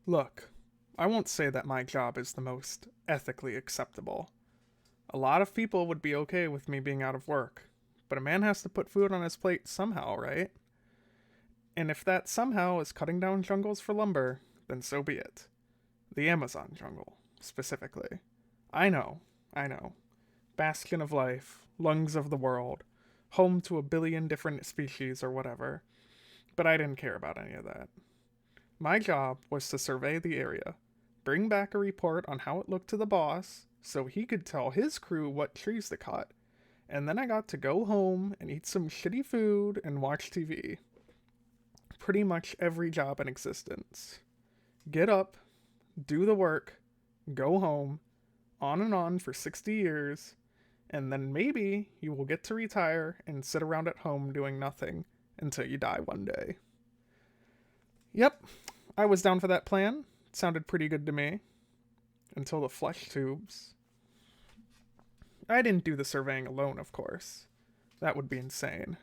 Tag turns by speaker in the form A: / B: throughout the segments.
A: Look, I won't say that my job is the most ethically acceptable. A lot of people would be okay with me being out of work, but a man has to put food on his plate somehow, right? And if that somehow is cutting down jungles for lumber, then so be it. The Amazon jungle, specifically. I know, I know. Bastion of life, lungs of the world, home to a billion different species or whatever, but I didn't care about any of that. My job was to survey the area, bring back a report on how it looked to the boss so he could tell his crew what trees to cut, and then I got to go home and eat some shitty food and watch TV. Pretty much every job in existence. Get up, do the work, go home, on and on for 60 years, and then maybe you will get to retire and sit around at home doing nothing until you die one day. Yep, I was down for that plan. It sounded pretty good to me. Until the flesh tubes. I didn't do the surveying alone, of course. That would be insane.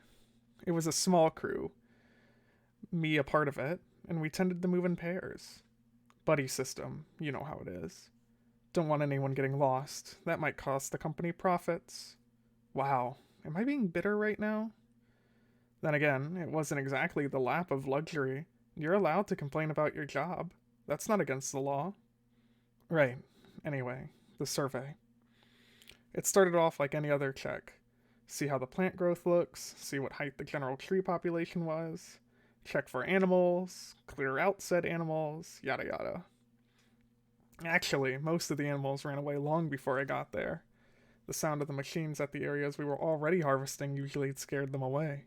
A: It was a small crew, me a part of it, and we tended to move in pairs. Buddy system, you know how it is. Don't want anyone getting lost. That might cost the company profits. Wow, am I being bitter right now? Then again, it wasn't exactly the lap of luxury. You're allowed to complain about your job. That's not against the law. Right. Anyway, the survey. It started off like any other check. See how the plant growth looks, see what height the general tree population was, check for animals, clear out said animals, yada yada. Actually, most of the animals ran away long before I got there. The sound of the machines at the areas we were already harvesting usually scared them away.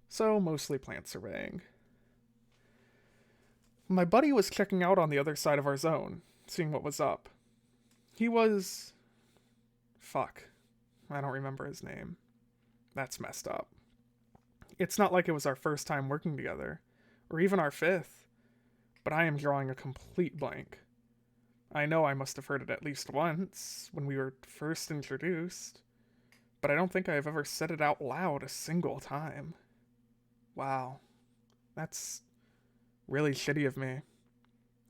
A: So, mostly plant surveying. My buddy was checking out on the other side of our zone, seeing what was up. He was. Fuck. I don't remember his name. That's messed up. It's not like it was our first time working together, or even our fifth, but I am drawing a complete blank. I know I must have heard it at least once, when we were first introduced, but I don't think I have ever said it out loud a single time. Wow. That's really shitty of me.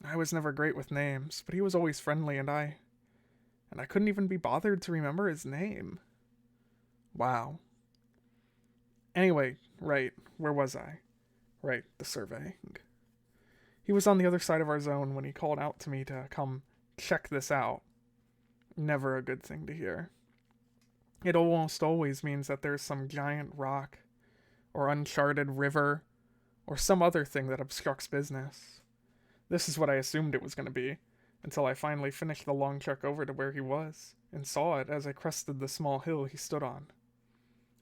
A: I was never great with names, but he was always friendly and I couldn't even be bothered to remember his name. Wow. Anyway, right, where was I? Right, the surveying. He was on the other side of our zone when he called out to me to come check this out. Never a good thing to hear. It almost always means that there's some giant rock, or uncharted river, or some other thing that obstructs business. This is what I assumed it was going to be, until I finally finished the long trek over to where he was, and saw it as I crested the small hill he stood on.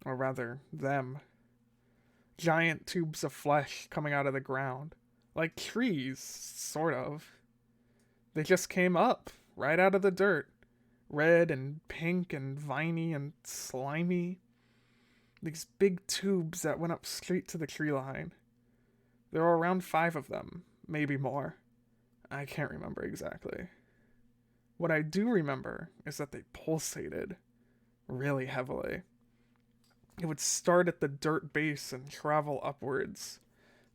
A: Or rather, them. Giant tubes of flesh coming out of the ground. Like trees, sort of. They just came up, right out of the dirt. Red and pink and viney and slimy. These big tubes that went up straight to the tree line. There were around 5 of them, maybe more. I can't remember exactly. What I do remember is that they pulsated really heavily. It would start at the dirt base and travel upwards.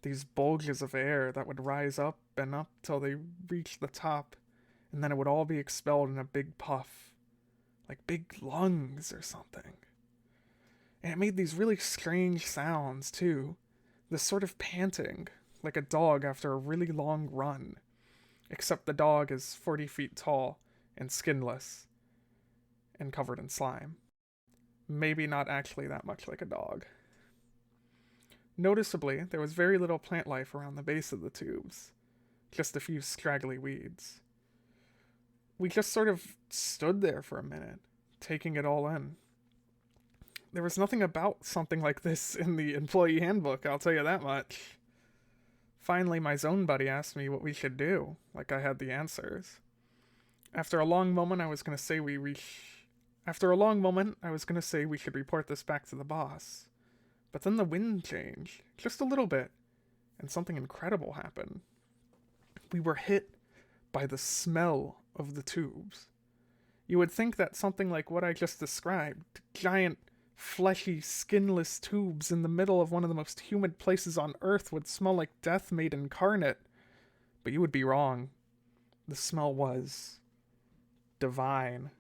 A: These bulges of air that would rise up and up till they reached the top, and then it would all be expelled in a big puff, like big lungs or something. And it made these really strange sounds, too. This sort of panting, like a dog after a really long run. Except the dog is 40 feet tall and skinless and covered in slime. Maybe not actually that much like a dog. Noticeably, there was very little plant life around the base of the tubes, just a few scraggly weeds. We just sort of stood there for a minute, taking it all in. There was nothing about something like this in the employee handbook, I'll tell you that much. Finally, my zone buddy asked me what we should do, like I had the answers. After a long moment, I was going to say we should report this back to the boss. But then the wind changed, just a little bit, and something incredible happened. We were hit by the smell of the tubes. You would think that something like what I just described, giant, fleshy, skinless tubes in the middle of one of the most humid places on Earth, would smell like death made incarnate. But you would be wrong. The smell was divine.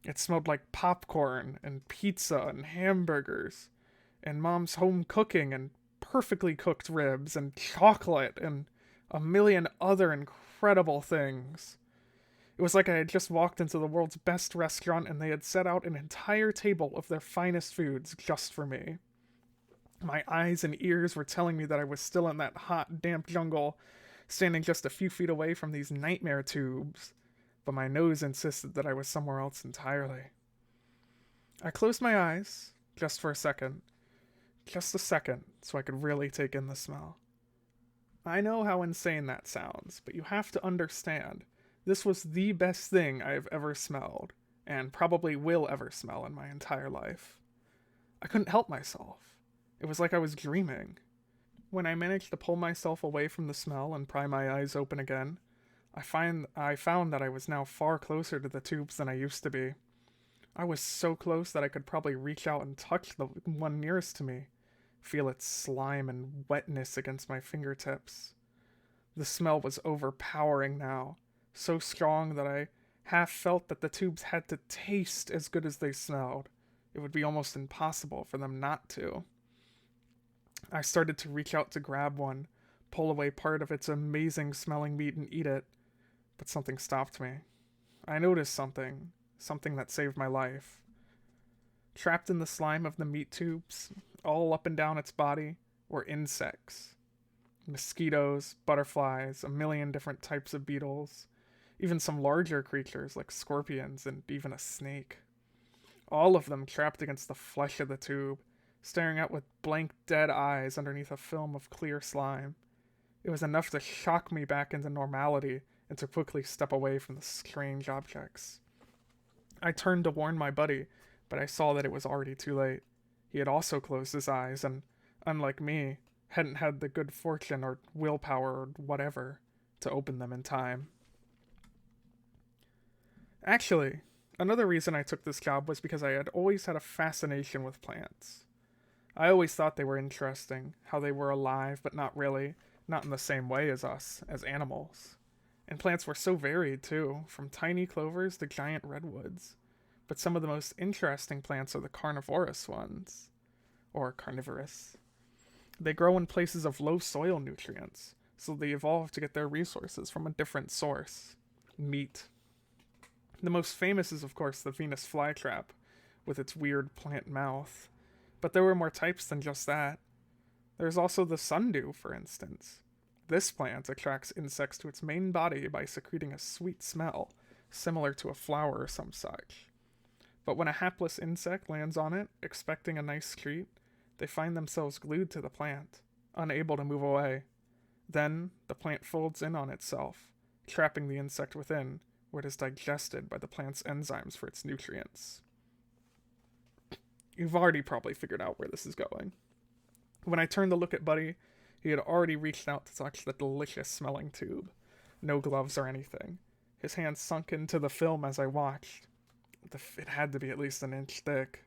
A: It smelled like popcorn and pizza and hamburgers and mom's home cooking and perfectly cooked ribs and chocolate and a million other incredible things. It was like I had just walked into the world's best restaurant and they had set out an entire table of their finest foods just for me. My eyes and ears were telling me that I was still in that hot, damp jungle, standing just a few feet away from these nightmare tubes, but my nose insisted that I was somewhere else entirely. I closed my eyes, just for a second. Just a second, so I could really take in the smell. I know how insane that sounds, but you have to understand, this was the best thing I have ever smelled, and probably will ever smell in my entire life. I couldn't help myself. It was like I was dreaming. When I managed to pull myself away from the smell and pry my eyes open again, I found that I was now far closer to the tubes than I used to be. I was so close that I could probably reach out and touch the one nearest to me, feel its slime and wetness against my fingertips. The smell was overpowering now, so strong that I half felt that the tubes had to taste as good as they smelled. It would be almost impossible for them not to. I started to reach out to grab one, pull away part of its amazing smelling meat and eat it, but something stopped me. I noticed something that saved my life. Trapped in the slime of the meat tubes, all up and down its body, were insects. Mosquitoes, butterflies, a million different types of beetles, even some larger creatures like scorpions and even a snake. All of them trapped against the flesh of the tube, staring out with blank, dead eyes underneath a film of clear slime. It was enough to shock me back into normality and to quickly step away from the strange objects. I turned to warn my buddy, but I saw that it was already too late. He had also closed his eyes and, unlike me, hadn't had the good fortune or willpower or whatever to open them in time. Actually, another reason I took this job was because I had always had a fascination with plants. I always thought they were interesting, how they were alive but not really, not in the same way as us, as animals. And plants were so varied too, from tiny clovers to giant redwoods. But some of the most interesting plants are the carnivorous ones. Or carnivorous. They grow in places of low soil nutrients, so they evolved to get their resources from a different source. Meat. The most famous is of course the Venus flytrap, with its weird plant mouth. But there were more types than just that. There's also the sundew, for instance. This plant attracts insects to its main body by secreting a sweet smell, similar to a flower or some such. But when a hapless insect lands on it, expecting a nice treat, they find themselves glued to the plant, unable to move away. Then, the plant folds in on itself, trapping the insect within, where it is digested by the plant's enzymes for its nutrients. You've already probably figured out where this is going. When I turned to look at Buddy, he had already reached out to touch the delicious-smelling tube. No gloves or anything. His hands sunk into the film as I watched. It had to be at least an inch thick.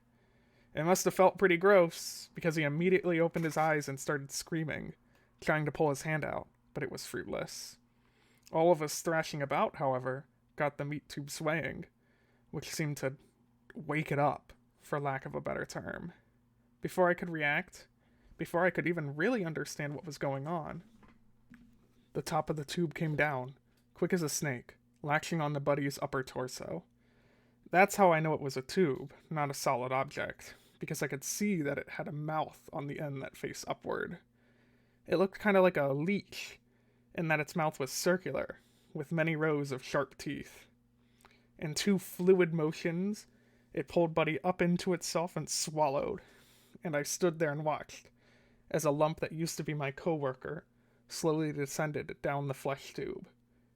A: It must have felt pretty gross, because he immediately opened his eyes and started screaming, trying to pull his hand out, but it was fruitless. All of us thrashing about, however, got the meat tube swaying, which seemed to wake it up, for lack of a better term. Before I could react, before I could even really understand what was going on, the top of the tube came down, quick as a snake, latching on the buddy's upper torso. That's how I know it was a tube, not a solid object, because I could see that it had a mouth on the end that faced upward. It looked kind of like a leech, in that its mouth was circular, with many rows of sharp teeth. In two fluid motions, it pulled Buddy up into itself and swallowed, and I stood there and watched, as a lump that used to be my coworker slowly descended down the flesh tube,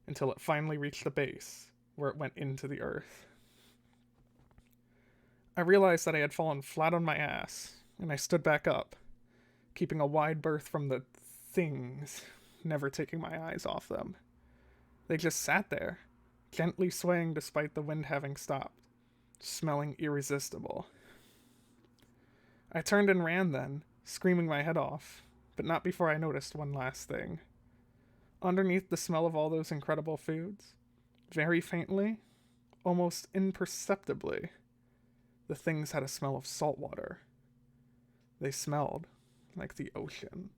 A: until it finally reached the base, where it went into the earth. I realized that I had fallen flat on my ass, and I stood back up, keeping a wide berth from the things, never taking my eyes off them. They just sat there, gently swaying despite the wind having stopped, smelling irresistible. I turned and ran then, screaming my head off, but not before I noticed one last thing. Underneath the smell of all those incredible foods, very faintly, almost imperceptibly, the things had a smell of salt water. They smelled like the ocean.